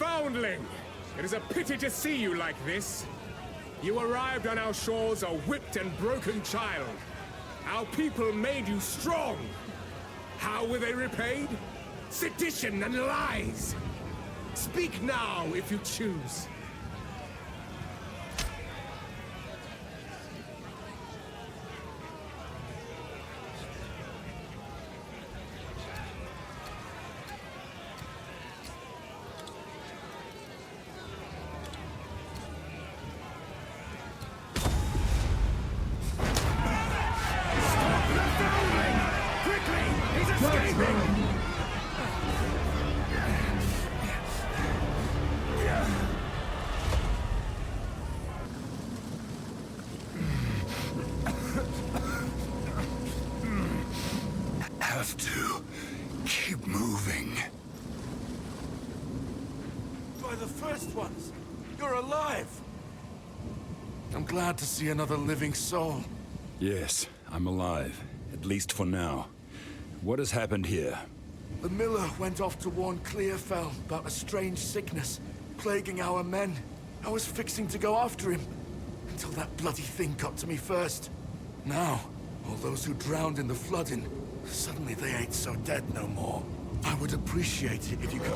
Foundling! It is a pity to see you like this. You arrived on our shores a whipped and broken child. Our people made you strong. How were they repaid? Sedition and lies! Speak now if you choose. Have to keep moving. By the first ones, you're alive. I'm glad to see another living soul. Yes, I'm alive, at least for now. What has happened here? The miller went off to warn Clearfell about a strange sickness plaguing our men. I was fixing to go after him until that bloody thing got to me first. Now, all those who drowned in the flooding, suddenly they ain't so dead no more. I would appreciate it if you could...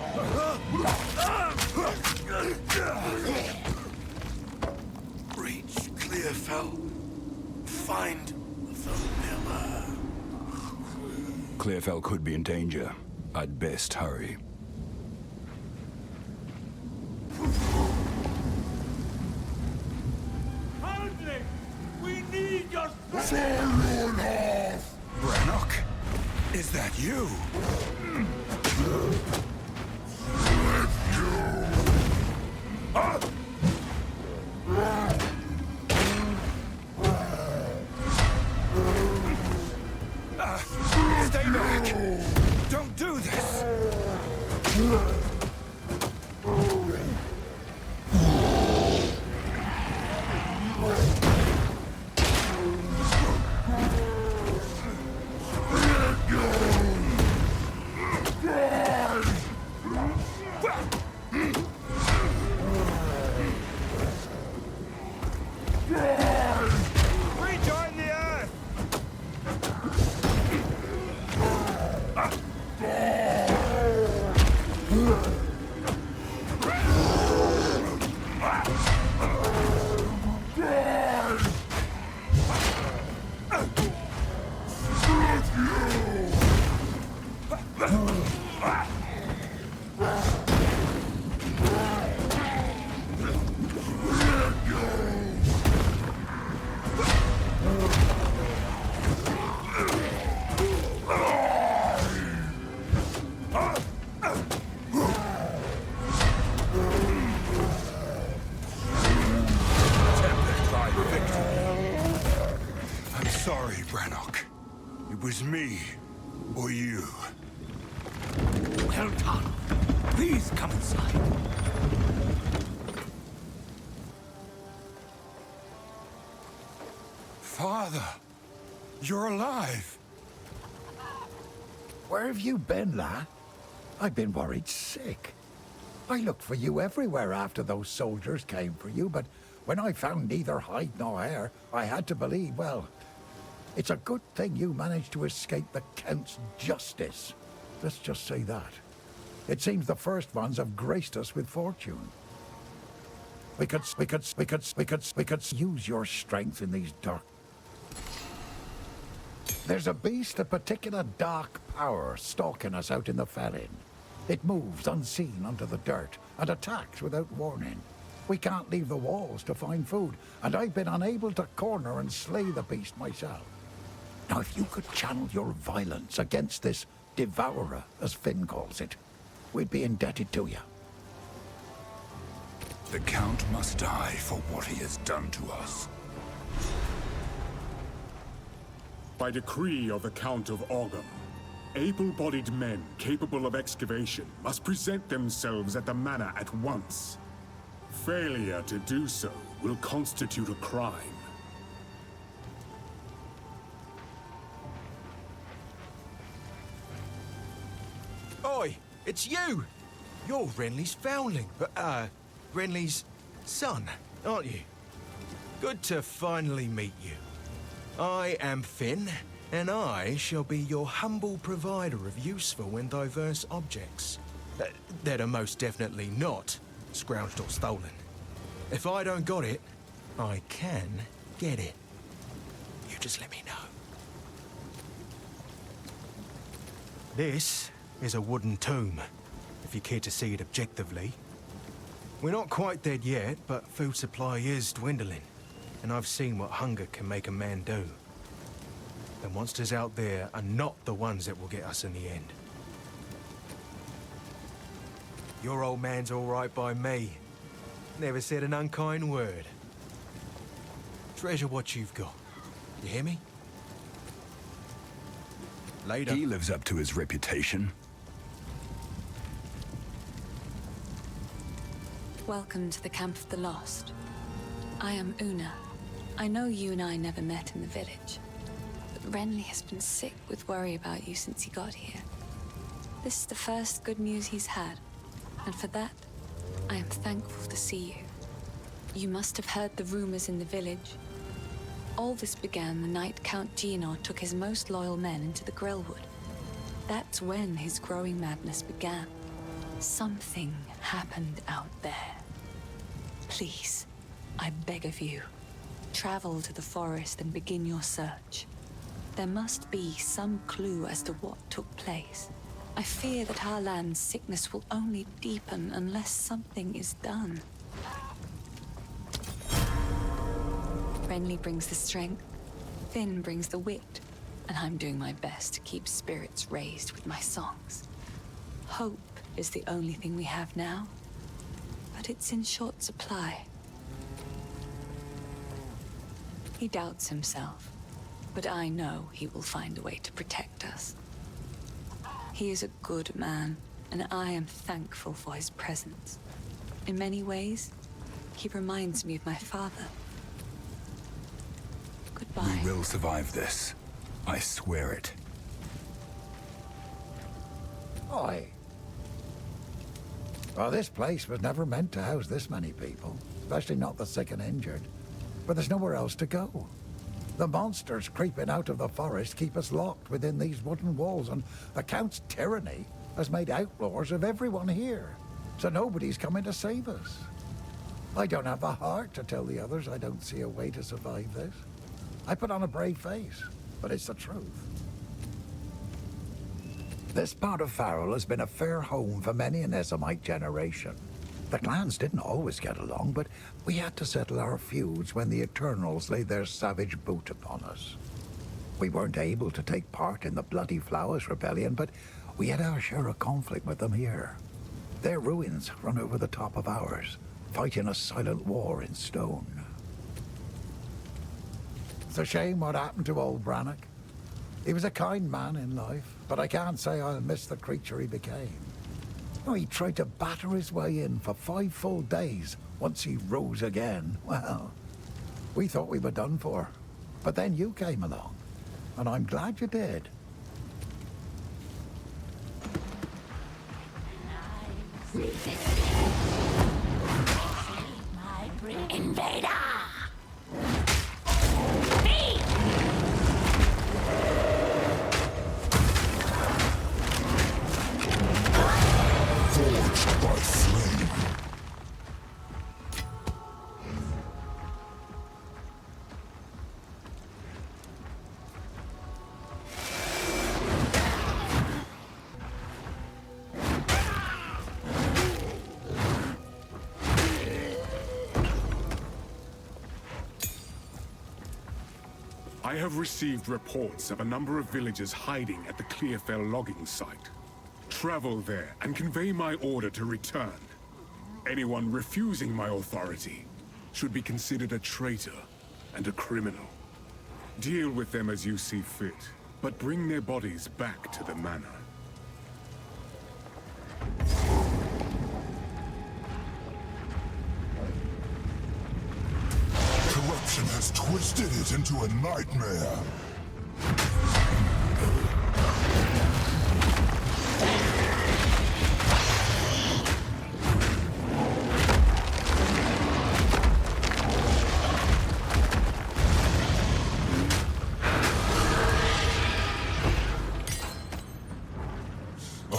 Reach Clearfell. Find the miller. Clearfell could be in danger. I'd best hurry. Foundling! We need your... Brannock? Is that you? Stay back! Don't do this! Rejoin the earth! I'm sorry, Brannock. It was me, or you. Well done. Please come inside. Father, you're alive. Where have you been, lad? I've been worried sick. I looked for you everywhere after those soldiers came for you, but when I found neither hide nor hair, I had to believe, well, it's a good thing you managed to escape the Count's justice. Let's just say that. It seems the first ones have graced us with fortune. We could use your strength in these dark... There's a beast of particular dark power stalking us out in the felling. It moves unseen under the dirt and attacks without warning. We can't leave the walls to find food, and I've been unable to corner and slay the beast myself. Now, if you could channel your violence against this devourer, as Finn calls it, we'd be indebted to you. The Count must die for what he has done to us. By decree of the Count of Ogham, able-bodied men capable of excavation must present themselves at the manor at once. Failure to do so will constitute a crime. Oi, it's you! You're Renly's foundling, Renly's son, aren't you? Good to finally meet you. I am Finn, and I shall be your humble provider of useful and diverse objects. That are most definitely not scrounged or stolen. If I don't got it, I can get it. You just let me know. This is a wooden tomb, if you care to see it objectively. We're not quite dead yet, but food supply is dwindling, and I've seen what hunger can make a man do. The monsters out there are not the ones that will get us in the end. Your old man's all right by me. Never said an unkind word. Treasure what you've got. You hear me? Later. He lives up to his reputation. Welcome to the Camp of the Lost. I am Una. I know you and I never met in the village, but Renly has been sick with worry about you since he got here. This is the first good news he's had, and for that, I am thankful to see you. You must have heard the rumors in the village. All this began the night Count Geonor took his most loyal men into the Grelwood. That's when his growing madness began. Something happened out there. Please, I beg of you, travel to the forest and begin your search. There must be some clue as to what took place. I fear that our land's sickness will only deepen unless something is done. Renly brings the strength, Finn brings the wit, and I'm doing my best to keep spirits raised with my songs. Hope is the only thing we have now, but it's in short supply. He doubts himself, but I know he will find a way to protect us. He is a good man, and I am thankful for his presence. In many ways, he reminds me of my father. Goodbye. We will survive this. I swear it. Aye. Well, this place was never meant to house this many people, especially not the sick and injured. But there's nowhere else to go. The monsters creeping out of the forest keep us locked within these wooden walls, and the Count's tyranny has made outlaws of everyone here. So nobody's coming to save us. I don't have the heart to tell the others I don't see a way to survive this. I put on a brave face, but it's the truth. This part of Farrell has been a fair home for many an Esamite generation. The clans didn't always get along, but we had to settle our feuds when the Eternals laid their savage boot upon us. We weren't able to take part in the Bloody Flowers Rebellion, but we had our share of conflict with them here. Their ruins run over the top of ours, fighting a silent war in stone. It's a shame what happened to old Brannock. He was a kind man in life, but I can't say I'll miss the creature he became. Oh, he tried to batter his way in for 5 full days once he rose again. Well, we thought we were done for. But then you came along, and I'm glad you did. Invader! Forged by flame. I have received reports of a number of villagers hiding at the Clearfell logging site. Travel there and convey my order to return. Anyone refusing my authority should be considered a traitor and a criminal. Deal with them as you see fit, but bring their bodies back to the manor. Corruption has twisted it into a nightmare.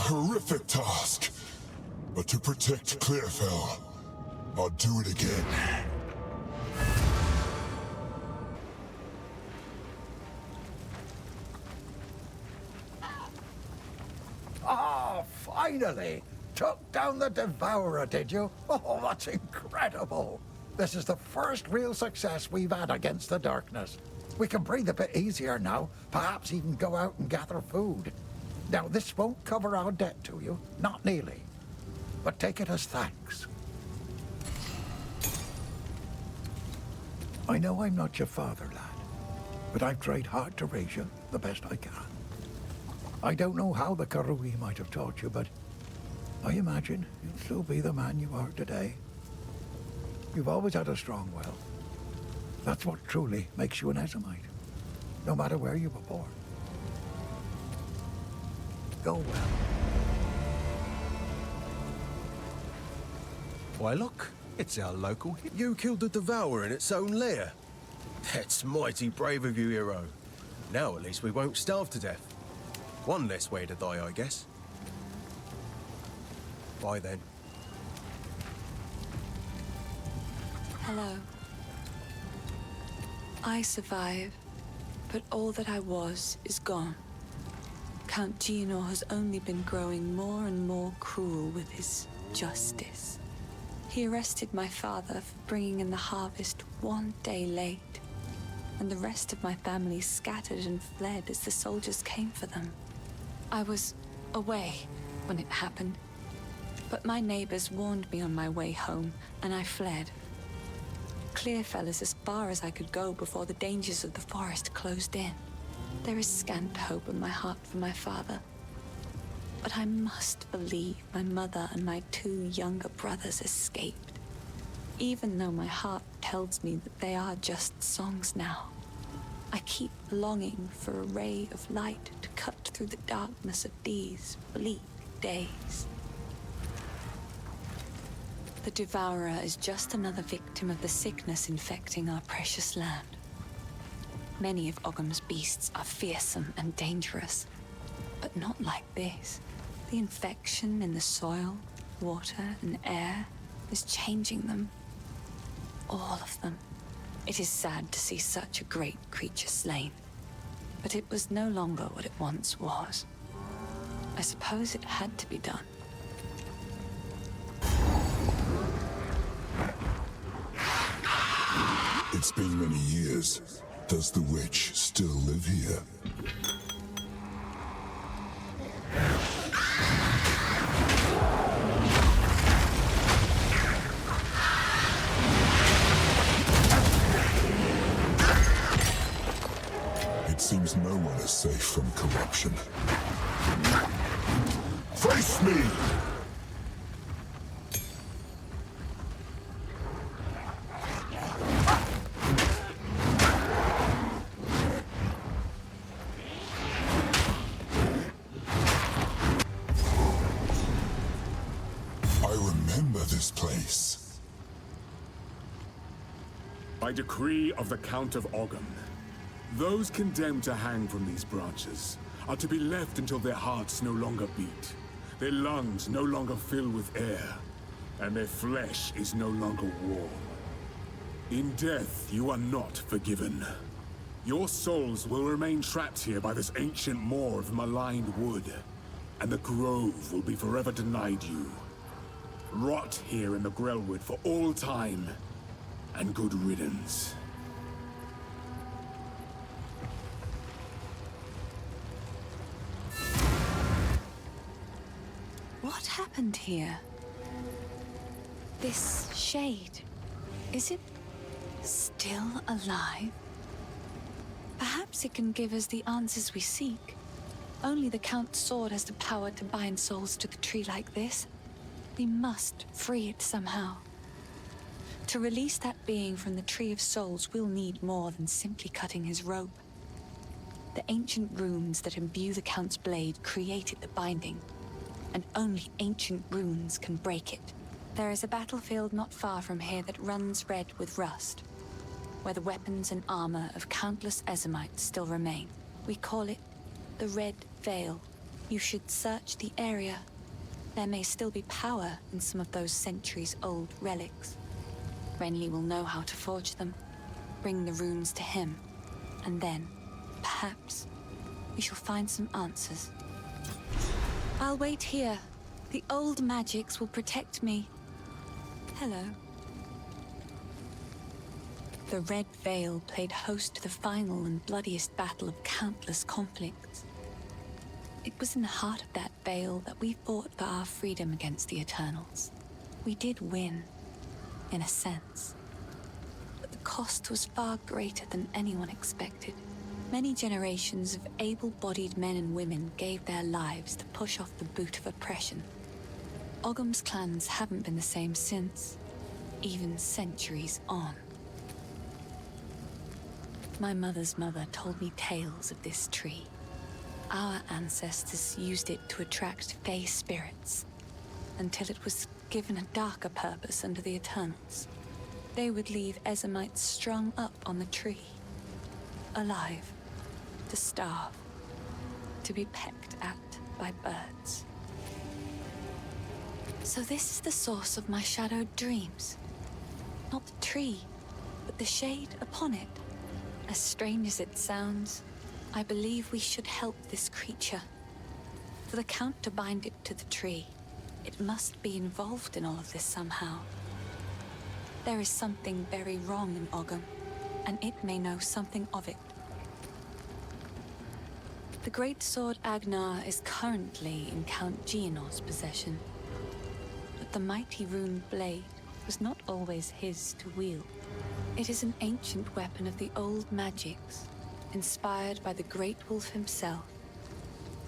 horrific task. But to protect Clearfell, I'll do it again. Ah, finally! Took down the Devourer, did you? Oh, that's incredible! This is the first real success we've had against the darkness. We can breathe a bit easier now, perhaps even go out and gather food. Now, this won't cover our debt to you, not nearly. But take it as thanks. I know I'm not your father, lad, but I've tried hard to raise you the best I can. I don't know how the Karui might have taught you, but I imagine you'll still be the man you are today. You've always had a strong will. That's what truly makes you an Ezemite, no matter where you were born. Go well. Why, look, it's our local. You killed the Devourer in its own lair. That's mighty brave of you, hero. Now at least we won't starve to death. One less way to die, I guess. Bye then. Hello. I survived, but all that I was is gone. Count Geonor has only been growing more and more cruel with his justice. He arrested my father for bringing in the harvest one day late, and the rest of my family scattered and fled as the soldiers came for them. I was away when it happened, but my neighbors warned me on my way home, and I fled. Clearfell is as far as I could go before the dangers of the forest closed in. There is scant hope in my heart for my father, but I must believe my mother and my 2 younger brothers escaped, even though my heart tells me that they are just songs now. I keep longing for a ray of light to cut through the darkness of these bleak days. The Devourer is just another victim of the sickness infecting our precious land. Many of Ogham's beasts are fearsome and dangerous, but not like this. The infection in the soil, water, and air is changing them. All of them. It is sad to see such a great creature slain, but it was no longer what it once was. I suppose it had to be done. It's been many years. Does the witch still live here? It seems no one is safe from corruption. Face me! This place. By decree of the Count of Ogham, those condemned to hang from these branches are to be left until their hearts no longer beat, their lungs no longer fill with air, and their flesh is no longer warm. In death, you are not forgiven. Your souls will remain trapped here by this ancient moor of maligned wood, and the grove will be forever denied you. Rot here in the Grelwood for all time, and good riddance. What happened here? This shade, is it still alive? Perhaps it can give us the answers we seek. Only the Count's sword has the power to bind souls to the tree like this. We must free it somehow. To release that being from the Tree of Souls, we'll need more than simply cutting his rope. The ancient runes that imbue the Count's blade created the binding, and only ancient runes can break it. There is a battlefield not far from here that runs red with rust, where the weapons and armor of countless Ezemites still remain. We call it the Red Vaal. You should search the area. There may still be power in some of those centuries-old relics. Renly will know how to forge them. Bring the runes to him. And then, perhaps, we shall find some answers. I'll wait here. The old magics will protect me. Hello. The Red Veil played host to the final and bloodiest battle of countless conflicts. It was in the heart of that veil that we fought for our freedom against the Eternals. We did win, in a sense. But the cost was far greater than anyone expected. Many generations of able-bodied men and women gave their lives to push off the boot of oppression. Ogham's clans haven't been the same since, even centuries on. My mother's mother told me tales of this tree. Our ancestors used it to attract fey spirits, until it was given a darker purpose under the Eternals. They would leave Ezamites strung up on the tree, alive, to starve, to be pecked at by birds. So this is the source of my shadowed dreams. Not the tree, but the shade upon it. As strange as it sounds, I believe we should help this creature. For the Count to bind it to the tree, it must be involved in all of this somehow. There is something very wrong in Ogham, and it may know something of it. The great sword Agnar is currently in Count Geonor's possession, but the mighty rune blade was not always his to wield. It is an ancient weapon of the old magics, inspired by the great wolf himself.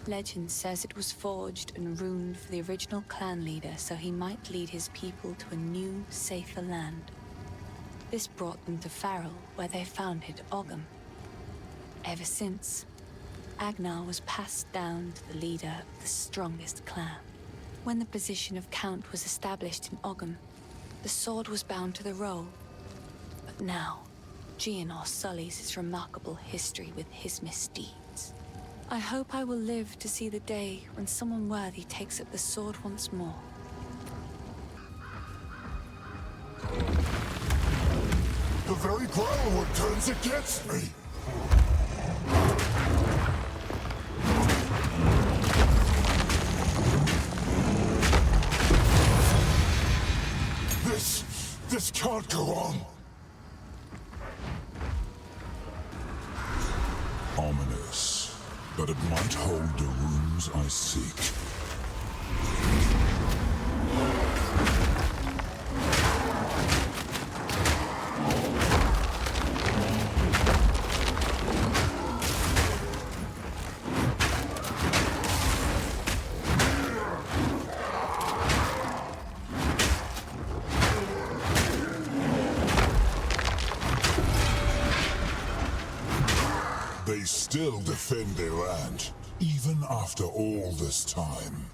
Legend says it was forged and runed for the original clan leader so he might lead his people to a new, safer land. This brought them to Farrell, where they founded Ogham. Ever since, Agnar was passed down to the leader of the strongest clan. When the position of Count was established in Ogham, the sword was bound to the roll. But now, Geonor sullies his remarkable history with his misdeeds. I hope I will live to see the day when someone worthy takes up the sword once more. The very Grelwood turns against me! This can't go on! Ominous, but it might hold the runes I seek. They still defend their land, even after all this time.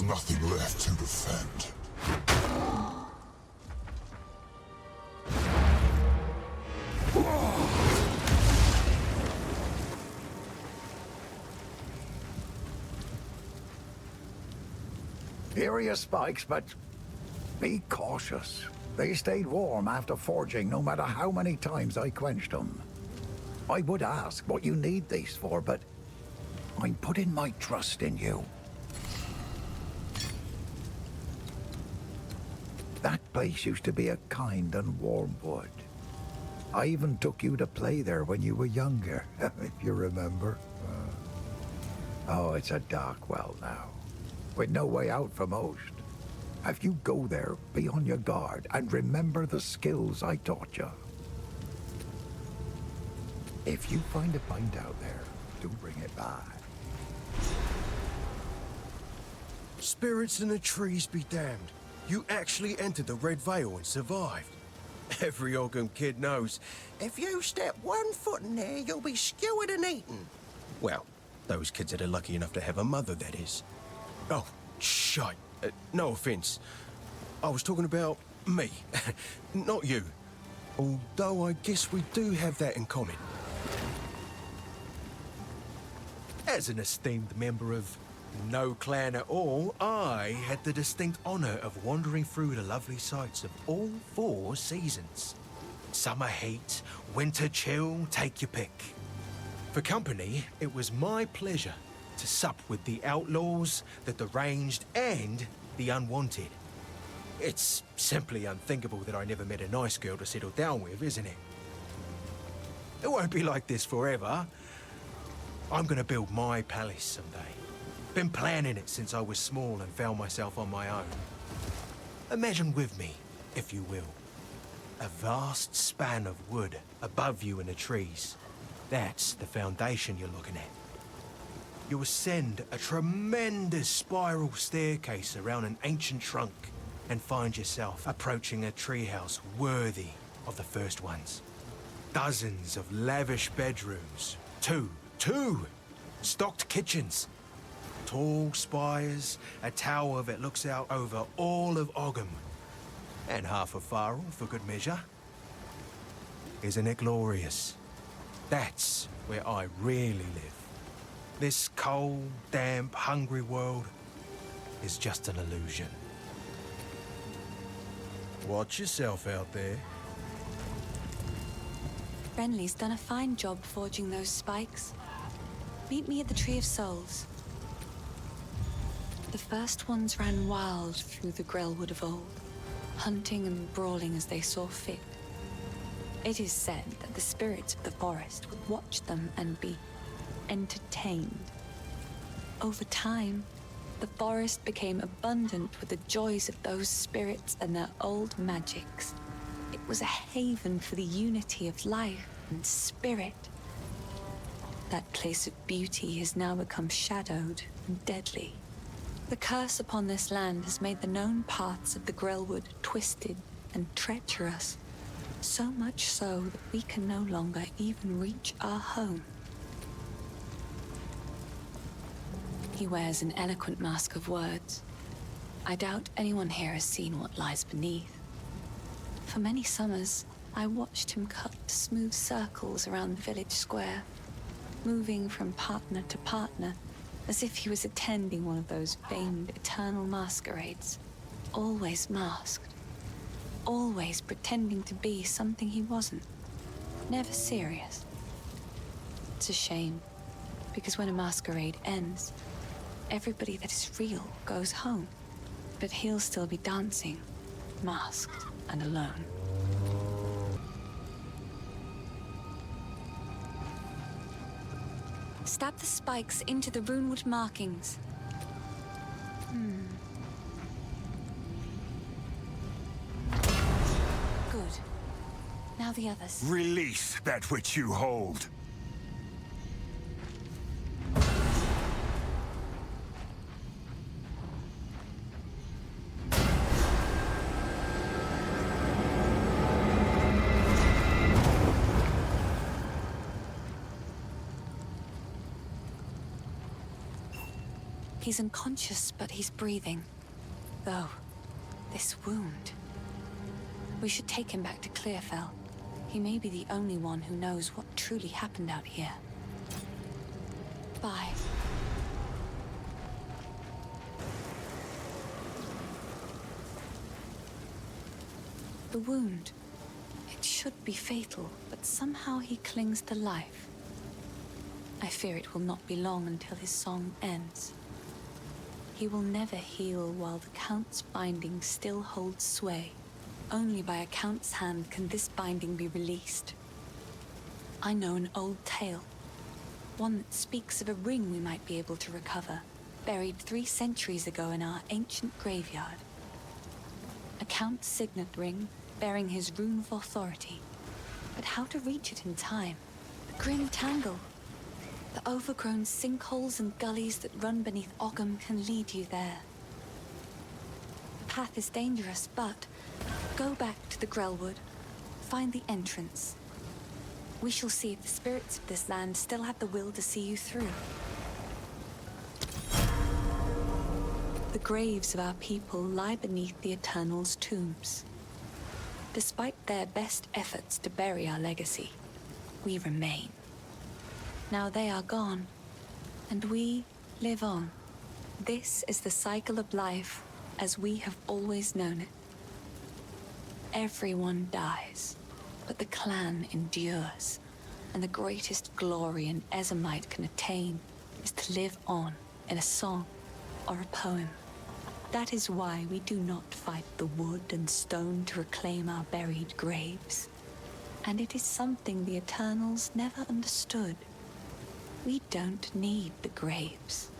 Nothing left to defend. Here are your spikes, but be cautious. They stayed warm after forging no matter how many times I quenched them. I would ask what you need these for, but I'm putting my trust in you. That place used to be a kind and warm wood. I even took you to play there when you were younger, if you remember. Oh, it's a dark well now, with no way out for most. If you go there, be on your guard, and remember the skills I taught you. If you find a bind out there, do bring it back. Spirits in the trees be damned. You actually entered the Red Veil and survived. Every Ogham kid knows, if you step 1 foot in there, you'll be skewered and eaten. Well, those kids that are lucky enough to have a mother, that is. Oh, shite. No offense. I was talking about me, not you. Although I guess we do have that in common. As an esteemed member of no clan at all, I had the distinct honor of wandering through the lovely sights of all 4 seasons. Summer heat, winter chill, take your pick. For company, it was my pleasure to sup with the outlaws, the deranged, and the unwanted. It's simply unthinkable that I never met a nice girl to settle down with, isn't it? It won't be like this forever. I'm gonna build my palace someday. Been planning it since I was small and found myself on my own. Imagine with me, if you will, a vast span of wood above you in the trees. That's the foundation you're looking at. You ascend a tremendous spiral staircase around an ancient trunk and find yourself approaching a treehouse worthy of the first ones. Dozens of lavish bedrooms, two stocked kitchens, tall spires, a tower that looks out over all of Ogham, and half a Farrell for good measure. Isn't it glorious? That's where I really live. This cold, damp, hungry world is just an illusion. Watch yourself out there. Renly's done a fine job forging those spikes. Meet me at the Tree of Souls. The first ones ran wild through the Grelwood of old, hunting and brawling as they saw fit. It is said that the spirits of the forest would watch them and be entertained. Over time, the forest became abundant with the joys of those spirits and their old magics. It was a haven for the unity of life and spirit. That place of beauty has now become shadowed and deadly. The curse upon this land has made the known paths of the Grelwood twisted and treacherous, so much so that we can no longer even reach our home. He wears an eloquent mask of words. I doubt anyone here has seen what lies beneath. For many summers, I watched him cut smooth circles around the village square, moving from partner to partner, as if he was attending one of those famed eternal masquerades. Always masked. Always pretending to be something he wasn't. Never serious. It's a shame, because when a masquerade ends, everybody that is real goes home. But he'll still be dancing, masked and alone. Stab the spikes into the runewood markings. Good. Now the others. Release that which you hold. He's unconscious, but he's breathing. Though, this wound... We should take him back to Clearfell. He may be the only one who knows what truly happened out here. Bye. the wound. It should be fatal, but somehow he clings to life. I fear it will not be long until his song ends. He will never heal while the Count's binding still holds sway. Only by a Count's hand can this binding be released. I know an old tale, one that speaks of a ring we might be able to recover, buried 3 centuries ago in our ancient graveyard. A Count's signet ring, bearing his rune of authority. But how to reach it in time? The grim tangle. The overgrown sinkholes and gullies that run beneath Ogham can lead you there. The path is dangerous, but go back to the Grelwood. Find the entrance. We shall see if the spirits of this land still have the will to see you through. The graves of our people lie beneath the Eternal's tombs. Despite their best efforts to bury our legacy, we remain. Now they are gone, and we live on. This is the cycle of life as we have always known it. Everyone dies, but the clan endures, and the greatest glory an Ezemite can attain is to live on in a song or a poem. That is why we do not fight the wood and stone to reclaim our buried graves. And it is something the Eternals never understood. We don't need the graves.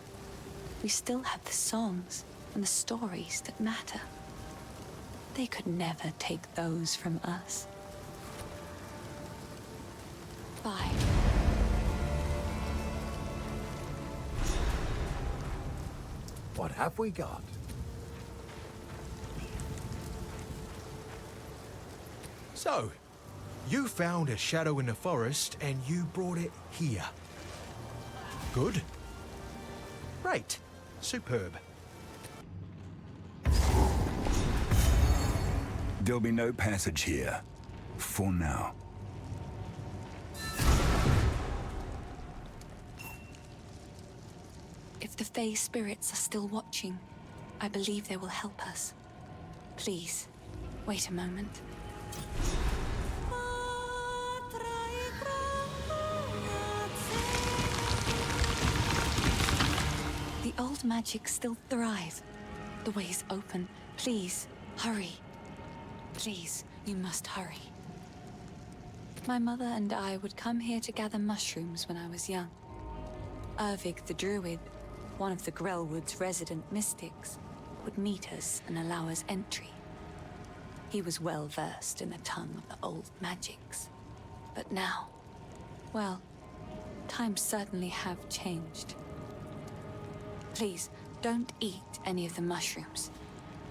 We still have the songs and the stories that matter. They could never take those from us. Bye. What have we got? So, you found a shadow in the forest and you brought it here. Good. Great. Superb. There'll be no passage here. For now. If the Fae spirits are still watching, I believe they will help us. Please, wait a moment. The old magic still thrive. The way's open. Please, hurry. Please, you must hurry. My mother and I would come here to gather mushrooms when I was young. Ervig the Druid, one of the Grelwood's resident mystics, would meet us and allow us entry. He was well versed in the tongue of the old magics. But now, well, times certainly have changed. Please, don't eat any of the mushrooms.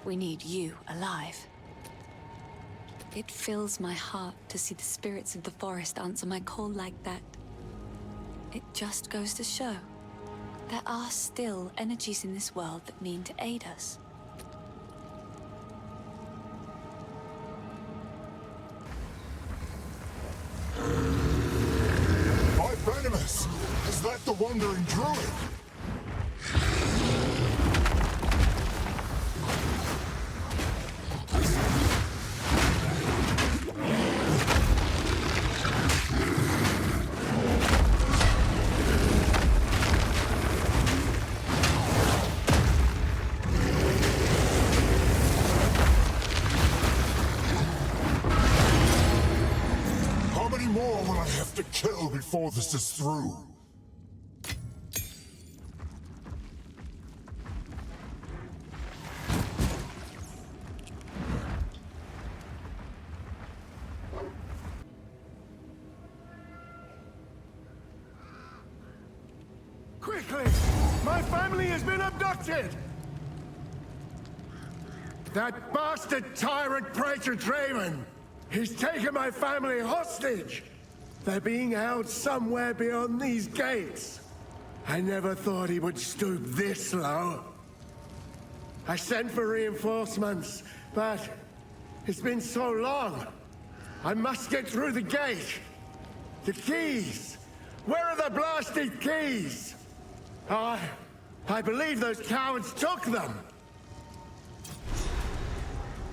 We need you alive. It fills my heart to see the spirits of the forest answer my call like that. It just goes to show there are still energies in this world that mean to aid us. By Venomous! Is that the Wandering Druid? To kill before this is through. Quickly! My family has been abducted! That bastard tyrant Praetor Draven! He's taken my family hostage! They're being held somewhere beyond these gates. I never thought he would stoop this low. I sent for reinforcements, but it's been so long. I must get through the gate. The keys! Where are the blasted keys? I believe those cowards took them.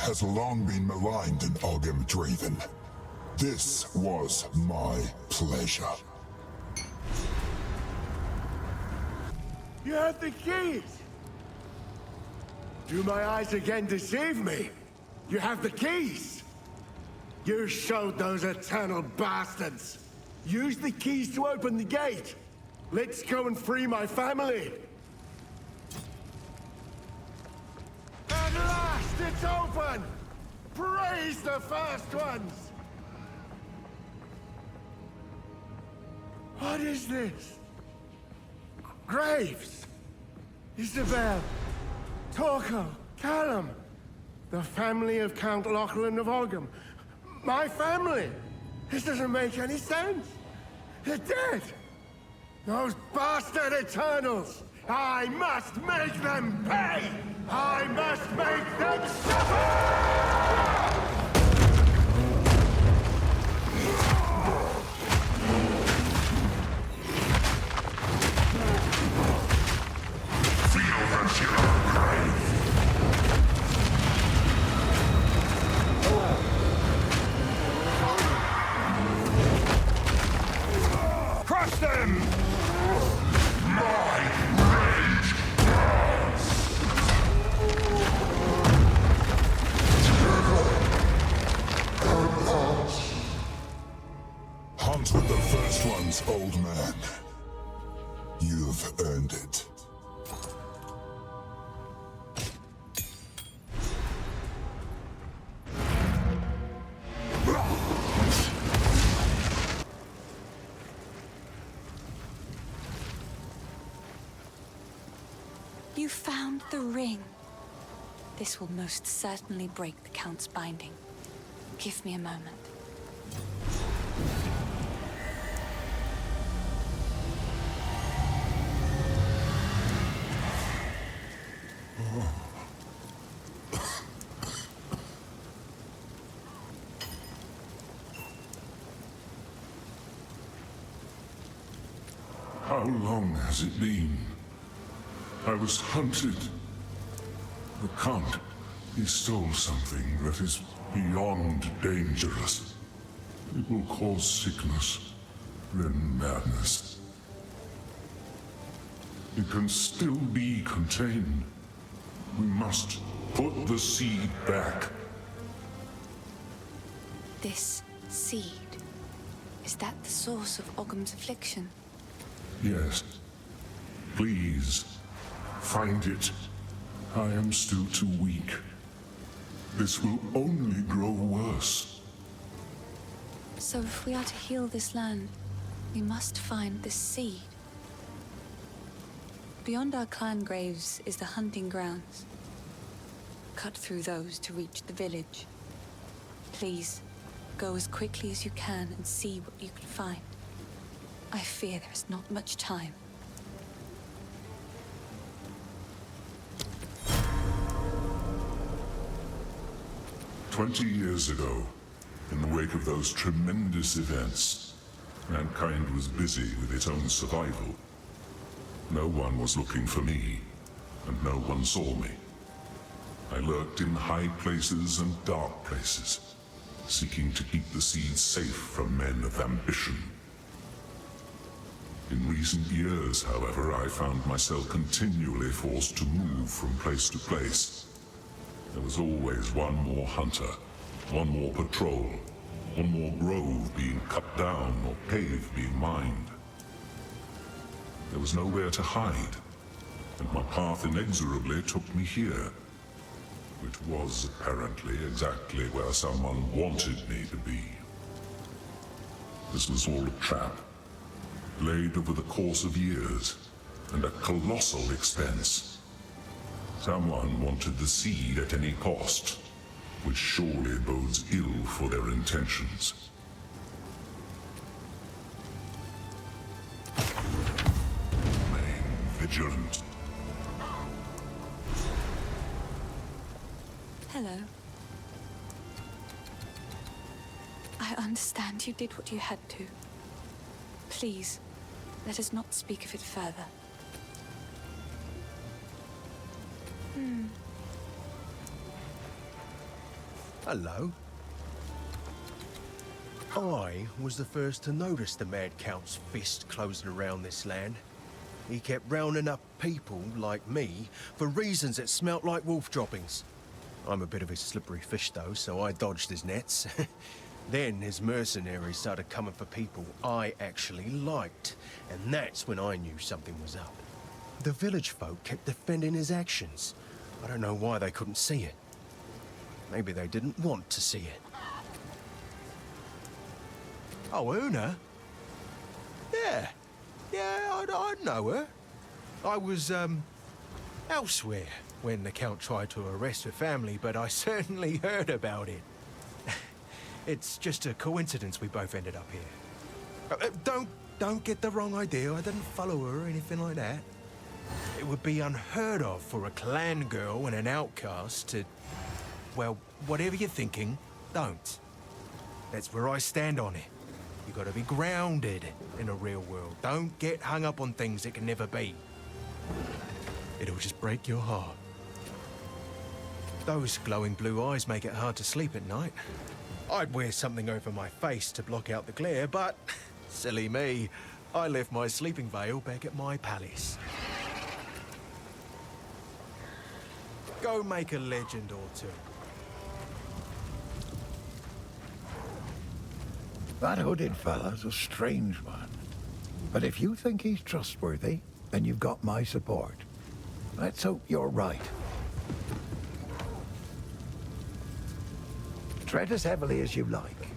has long been maligned in Ogham Draven. This was my pleasure. You have the keys! Do my eyes again deceive me? You have the keys! You showed those eternal bastards! Use the keys to open the gate! Let's go and free my family! At last, it's open! Praise the first ones! What is this? Graves! Isabel! Torko! Callum! The family of Count Lachlan of Ogham. My family! This doesn't make any sense! They're dead! Those bastard Eternals! I must make them pay! I must make them suffer! Feel the chill of the grave! Crush them! My rage burns! Hunt with the first ones, old man. You've earned it. You found the ring. This will most certainly break the Count's binding. Give me a moment. How long has it been? I was hunted. The Count, he stole something that is beyond dangerous. It will cause sickness, then madness. It can still be contained. We must put the seed back. This seed, is that the source of Ogham's affliction? Yes. Please, find it. I am still too weak. This will only grow worse. So if we are to heal this land, we must find this seed. Beyond our clan graves is the hunting grounds. Cut through those to reach the village. Please, go as quickly as you can and see what you can find. I fear there is not much time. "20 years ago, in the wake of those tremendous events, mankind was busy with its own survival. No one was looking for me, and no one saw me. I lurked in high places and dark places, seeking to keep the seeds safe from men of ambition. In recent years, however, I found myself continually forced to move from place to place. There was always one more hunter, one more patrol, one more grove being cut down or cave being mined. There was nowhere to hide, and my path inexorably took me here, which was apparently exactly where someone wanted me to be. This was all a trap, laid over the course of years, and at colossal expense. Someone wanted the seed at any cost, which surely bodes ill for their intentions. Remain vigilant. Hello. I understand you did what you had to. Please, let us not speak of it further. Hello. I was the first to notice the Mad Count's fist closing around this land. He kept rounding up people like me for reasons that smelt like wolf droppings. I'm a bit of a slippery fish though, so I dodged his nets. Then his mercenaries started coming for people I actually liked, and that's when I knew something was up. The village folk kept defending his actions. I don't know why they couldn't see it. Maybe they didn't want to see it. Oh, Una? Yeah, I know her. I was, elsewhere when the Count tried to arrest her family, but I certainly heard about it. It's just a coincidence we both ended up here. Don't get the wrong idea. I didn't follow her or anything like that. It would be unheard of for a clan girl and an outcast to... Well, whatever you're thinking, don't. That's where I stand on it. You gotta be grounded in the real world. Don't get hung up on things that can never be. It'll just break your heart. Those glowing blue eyes make it hard to sleep at night. I'd wear something over my face to block out the glare, but silly me, I left my sleeping veil back at my palace. Go make a legend or two. That hooded fella's a strange one. But if you think he's trustworthy, then you've got my support. Let's hope you're right. Tread as heavily as you like.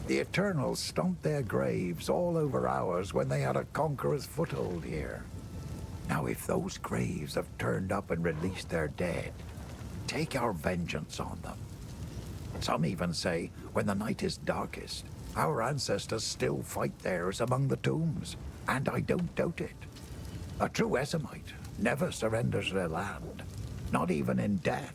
The Eternals stomped their graves all over ours when they had a conqueror's foothold here. Now if those graves have turned up and released their dead, take our vengeance on them. Some even say, when the night is darkest, our ancestors still fight theirs among the tombs, and I don't doubt it. A true Esamite never surrenders their land, not even in death.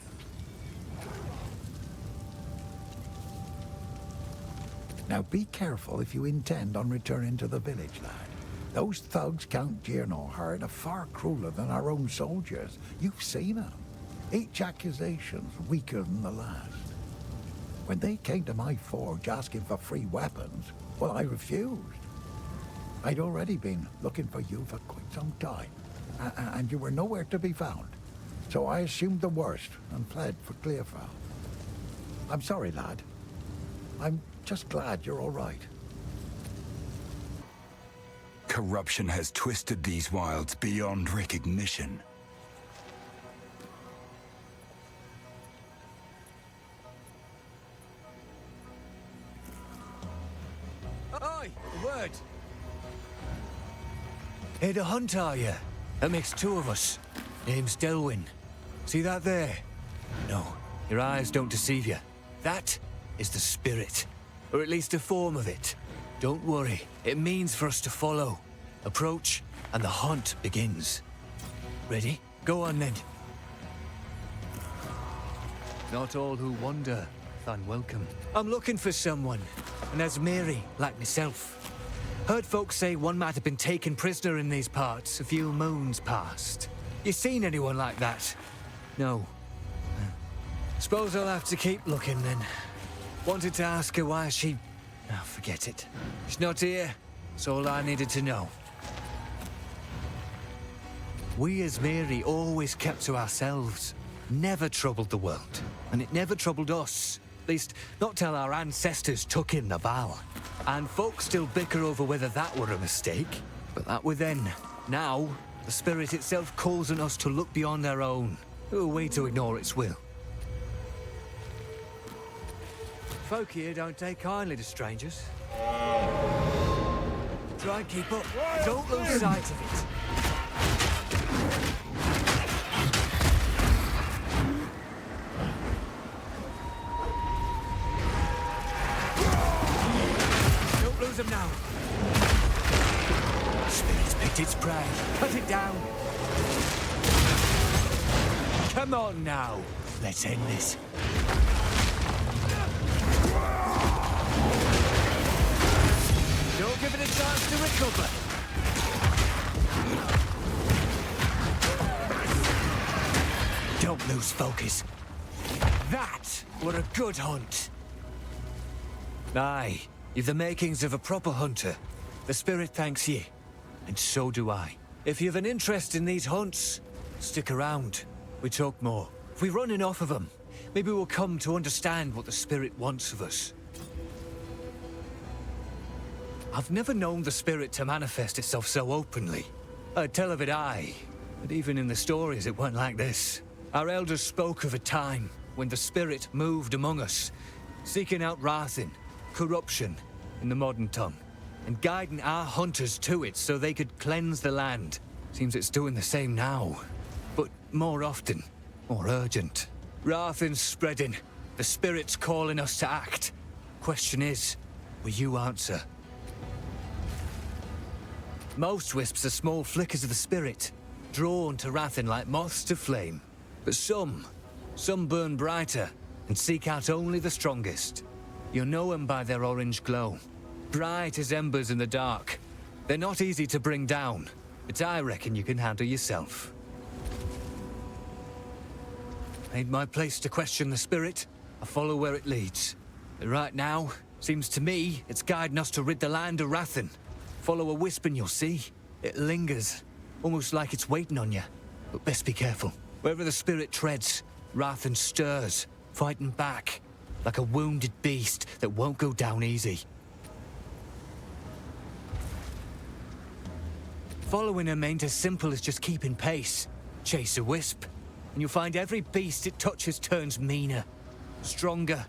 Now be careful if you intend on returning to the village, lad. Those thugs Count Geonor hired are far crueler than our own soldiers. You've seen them. Each accusation's weaker than the last. When they came to my forge asking for free weapons, well, I refused. I'd already been looking for you for quite some time, and you were nowhere to be found. So I assumed the worst and fled for Clearfell. I'm sorry, lad. I'm just glad you're all right. Corruption has twisted these wilds beyond recognition. Oi, a word. Here to hunt, are you? That makes two of us. Name's Delwyn. See that there? No, your eyes don't deceive you. That is the spirit, or at least a form of it. Don't worry, it means for us to follow. Approach, and the hunt begins. Ready? Go on then. Not all who wander find welcome. I'm looking for someone, and there's Mary, like myself. Heard folks say one might have been taken prisoner in these parts a few moons past. You seen anyone like that? No. Suppose I'll have to keep looking then. Wanted to ask her why she... Oh, forget it. She's not here. That's all I needed to know. We as Mary always kept to ourselves. Never troubled the world. And it never troubled us. At least, not till our ancestors took in the Vaal. And folks still bicker over whether that were a mistake. But that were then. Now, the spirit itself calls on us to look beyond our own. Who are we to ignore its will? Folk here don't take kindly to strangers. Try and keep up. Don't lose sight of it. Don't lose them now. Spirit's picked its prey. Cut it down. Come on now. Let's end this. Don't give it a chance to recover. Don't lose focus. That were a good hunt. Aye, you've the makings of a proper hunter. The spirit thanks ye, and so do I. If you've an interest in these hunts, stick around. We talk more. If we run enough of them, maybe we'll come to understand what the spirit wants of us. I've never known the spirit to manifest itself so openly. I'd tell of it, aye, but even in the stories it weren't like this. Our elders spoke of a time when the spirit moved among us, seeking out wrathin, corruption in the modern tongue, and guiding our hunters to it so they could cleanse the land. Seems it's doing the same now, but more often, more urgent. Wrathin's spreading, the spirit's calling us to act. Question is, will you answer? Most wisps are small flickers of the spirit, drawn to Wrathin like moths to flame. But some burn brighter and seek out only the strongest. You'll know them by their orange glow, bright as embers in the dark. They're not easy to bring down, but I reckon you can handle yourself. Ain't my place to question the spirit. I follow where it leads. But right now, seems to me it's guiding us to rid the land of Wrathin. Follow a wisp and you'll see. It lingers, almost like it's waiting on you. But best be careful. Wherever the spirit treads, Wrathin stirs, fighting back, like a wounded beast that won't go down easy. Following him ain't as simple as just keeping pace. Chase a wisp, and you'll find every beast it touches turns meaner, stronger,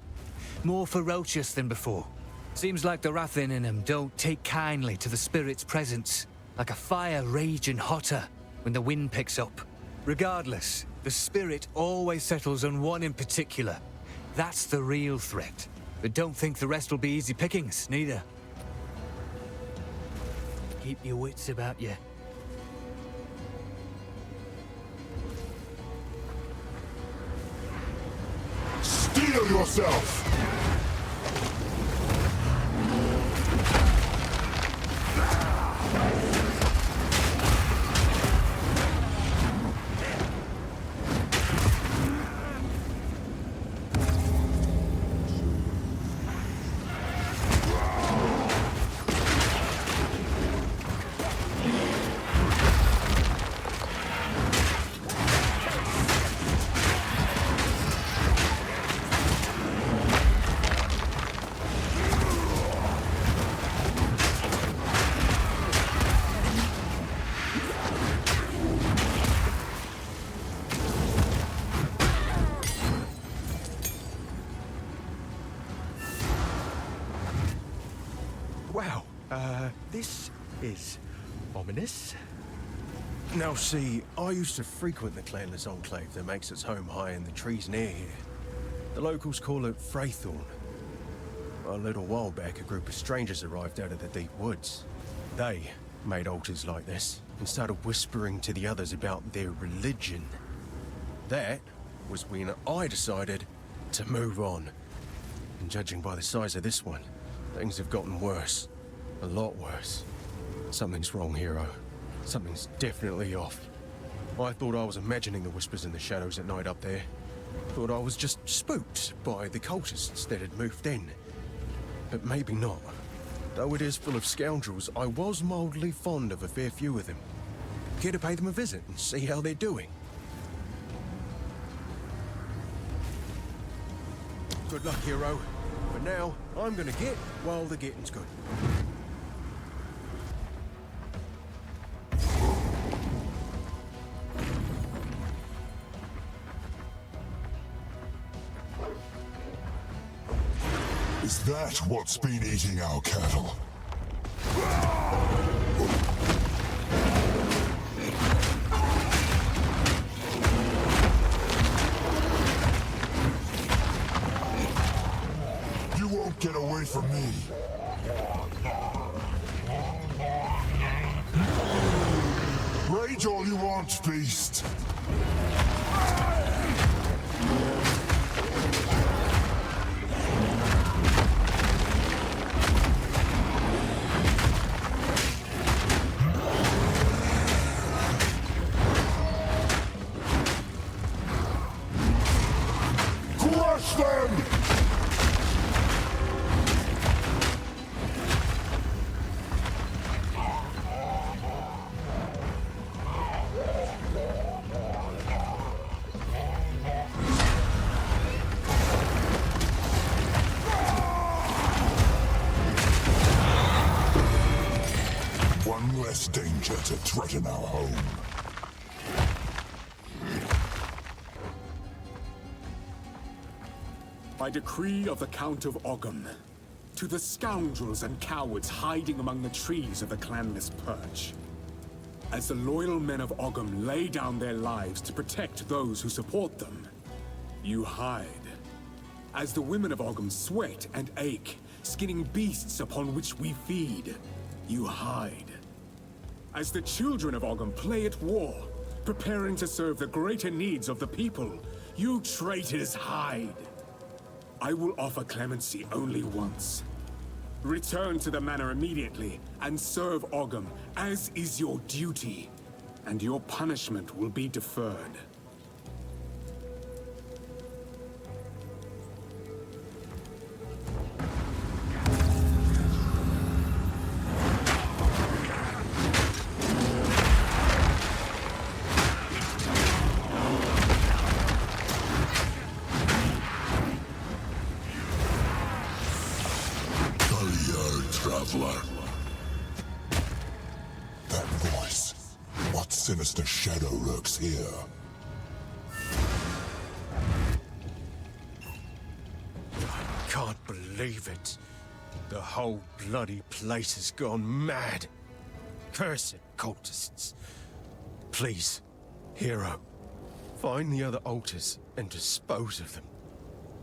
more ferocious than before. Seems like the Wrathin in him don't take kindly to the spirit's presence, like a fire raging hotter when the wind picks up. Regardless, the spirit always settles on one in particular. That's the real threat. But don't think the rest will be easy pickings, neither. Keep your wits about you. Steel yourself! Wow, this is ominous. Now see, I used to frequent the clanless enclave that makes its home high in the trees near here. The locals call it Freythorn. A little while back, a group of strangers arrived out of the deep woods. They made altars like this and started whispering to the others about their religion. That was when I decided to move on. And judging by the size of this one, things have gotten worse. A lot worse. Something's wrong, hero. Something's definitely off. I thought I was imagining the whispers in the shadows at night up there. Thought I was just spooked by the cultists that had moved in. But maybe not. Though it is full of scoundrels, I was mildly fond of a fair few of them. Care to pay them a visit and see how they're doing? Good luck, hero. For now, I'm gonna get while the getting's good. Is that what's been eating our cattle? You won't get away from me. Rage all you want, beast. less danger to threaten our home. By decree of the Count of Ogham, to the scoundrels and cowards hiding among the trees of the clanless Perch. As the loyal men of Ogham lay down their lives to protect those who support them, you hide. As the women of Ogham sweat and ache, skinning beasts upon which we feed, you hide. As the children of Ogham play at war, preparing to serve the greater needs of the people, you traitors hide. I will offer clemency only once. Return to the manor immediately and serve Ogham, as is your duty, and your punishment will be deferred. That voice. What sinister shadow lurks here? Can't believe it. The whole bloody place has gone mad. Cursed cultists. Please, hero, find the other altars and dispose of them.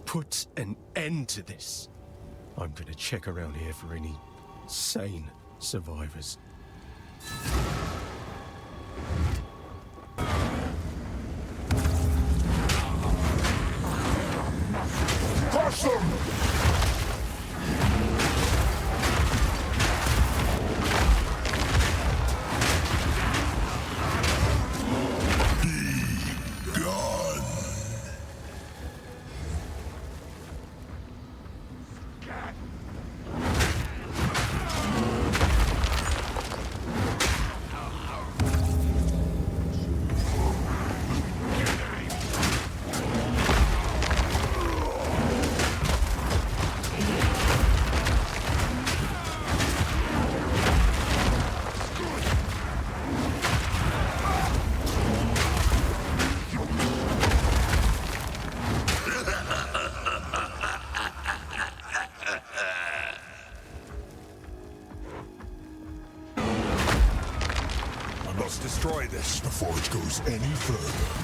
Put an end to this. I'm gonna check around here for any sane survivors. Crush them! Be gone! Destroy this before it goes any further.